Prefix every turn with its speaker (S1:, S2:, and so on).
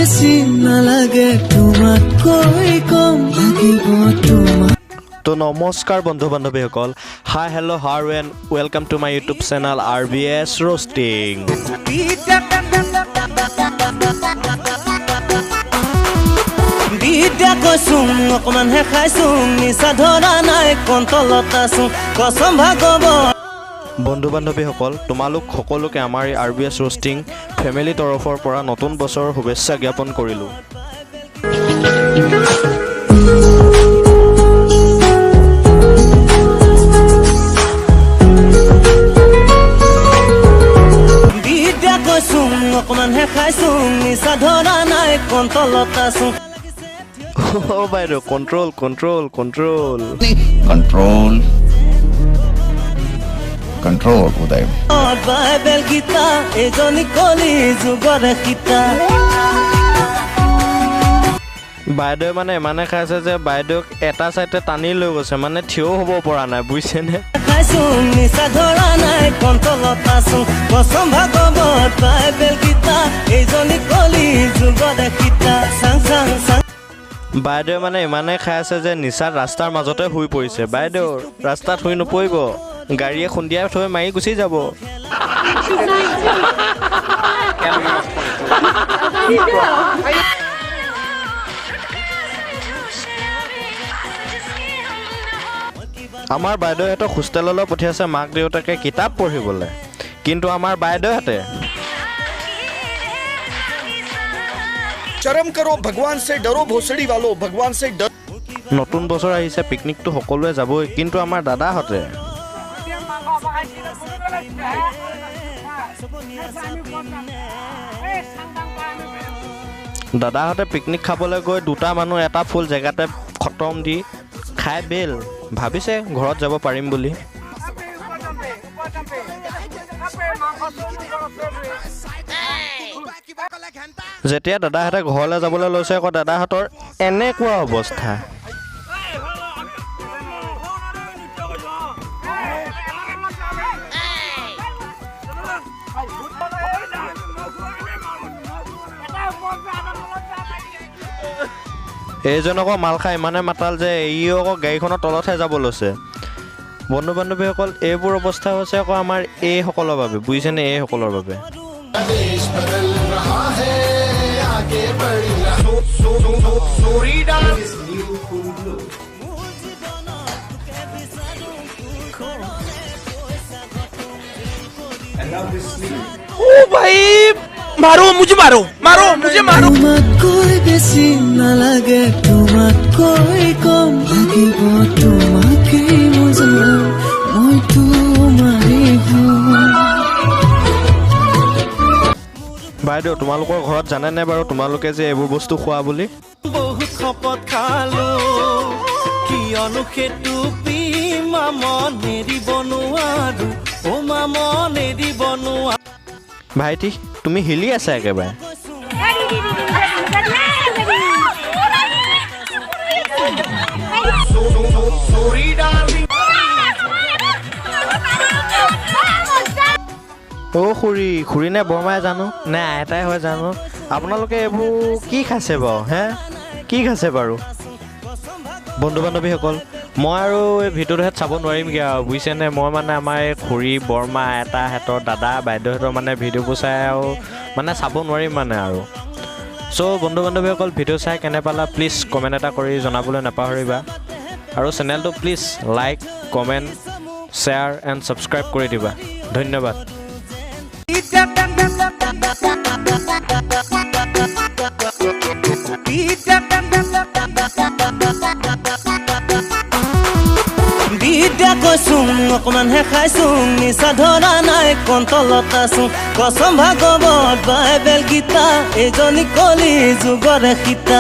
S1: বেছি নালাগে তোমাতকৈ কম লাগিব তোমাক।
S2: তো নমস্কাৰ বন্ধু বান্ধৱীসকল, হাই হেল্ল' হাৰ and welcome to my YouTube channel RBS roasting.
S3: বিদ্যা কৈছোঁ অকণমানহে খাইছোঁ, নিচা ধৰা নাই কণ্ট্ৰলত আছোঁ, কচম ভাগৱত।
S2: বন্ধু বান্ধৱীসকল, তোমালোক সকলোকে আমাৰ এই RBS ৰোষ্টিং ফেমিলি তৰফৰ পৰা নতুন বছৰৰ শুভেচ্ছা জ্ঞাপন কৰিলোঁ।
S3: বিদ্যা কৈছোঁ অকণমানহে খাইছোঁ, নিচা ধৰা নাই কণ্ট্ৰলত আছোঁ।
S2: অ' বাইদেউ, control control control
S4: Control, Uday.
S3: Bible Gita এজনী কলি যুগৰে সীতা।
S2: বাইদেৱে মানে ইমানে খাইছে যে বাইদেউক এটা চাইডে টানি লৈ গৈছে, মানে থিয় হ'ব পৰা নাই, বুজিছেনে?
S3: খাইছোঁ নিচা ধৰা নাই কণ্ট্ৰলত আছোঁ, কচম ভাগৱত বাইবেল গীতা এজনী কলি যুগৰে সীতা। চাং চাং চাং।
S2: বাইদেৱে মানে ইমানে খাই আছে যে নিচাত ৰাস্তাৰ মাজতে শুই পৰিছে। বাইদেউ ৰাস্তাত শুই নপৰিব, গাড়ীয়ে খুন্দিয়াই থৈ মাৰি গুচি যাব। আমাৰ বাইদেউহঁতক হোষ্টেললৈ পঠিয়াইছে মাক দেউতাকে কিতাপ পঢ়িবলৈ, কিন্তু আমাৰ বাইদেউহঁতে
S5: शर्म करो, भगवान से डरो, भोसड़ी वालों, भगवान से डरो।
S2: নতুন বছৰ আহিছে, পিকনিকটো সকলোৱে যাবই, কিন্তু আমাৰ দাদাহঁতে পিকনিক খাবলৈ গৈ দুটা মানুহ এটা ফুল জেগাতে খতম দি খাই বেল, ভাবিছে ঘৰত যাব পাৰিম বুলি। যেতিয়া দাদাহঁতে ঘৰলৈ যাবলৈ লৈছে, আকৌ দাদাহঁতৰ এনেকুৱা অৱস্থা। এইজন আকৌ মাল খাই ইমানে মাতাল যে ই আকৌ গাড়ীখনৰ তলতহে যাব লৈছে। বন্ধু বান্ধৱীসকল, এইবোৰ অৱস্থা হৈছে আকৌ আমাৰ এইসকলৰ বাবে, বুজিছেনে? এইসকলৰ বাবে
S1: তোমাতকৈ বেছি নালাগে তোমাতকৈ কম লাগিব তোমাকেই মজা মই তোমাৰে হম।
S2: বাইদেউ, তোমালোকৰ ঘৰত জানেনে বাৰু তোমালোকে যে এইবোৰ বস্তু খোৱা বুলি?
S3: বহুত শপত খালোঁ, কিয়নো সেইটো মন এৰিব নোৱাৰো, অ' মন এৰিব নোৱাৰো।
S2: ভাইটি, তুমি হিলি আছা একেবাৰে। অ' খুৰী নে বৰমাই জানো, নে আইতাই হয় জানো, আপোনালোকে এইবোৰ কি খাইছে বাৰু? কি খাইছে বাৰু? বন্ধু বান্ধৱীসকল, মই আৰু এই ভিডিঅ'টোহেঁত চাব নোৱাৰিমগৈ আৰু, বুজিছেনে? মই মানে আমাৰ এই খুৰী বৰমা আইতাহঁতৰ দাদা বাইদেউহঁতৰ মানে ভিডিঅ'বোৰ চাই আৰু মানে চাব নোৱাৰিম মানে আৰু। চ' বন্ধু বান্ধৱীসকল, ভিডিঅ' চাই কেনে পালা প্লিজ কমেণ্ট এটা কৰি জনাবলৈ নাপাহৰিবা, আৰু চেনেলটো please like comment share and subscribe কৰি দিবা। ধন্যবাদ।
S3: বিদ্যা কৈছোঁ অকণমানহে খাইছোঁ, নিচা ধৰা নাই কণ্ট্ৰলত আছোঁ, কচম ভাগৱত বাইবেল গীতা এজনী কলি যুগৰে সীতা।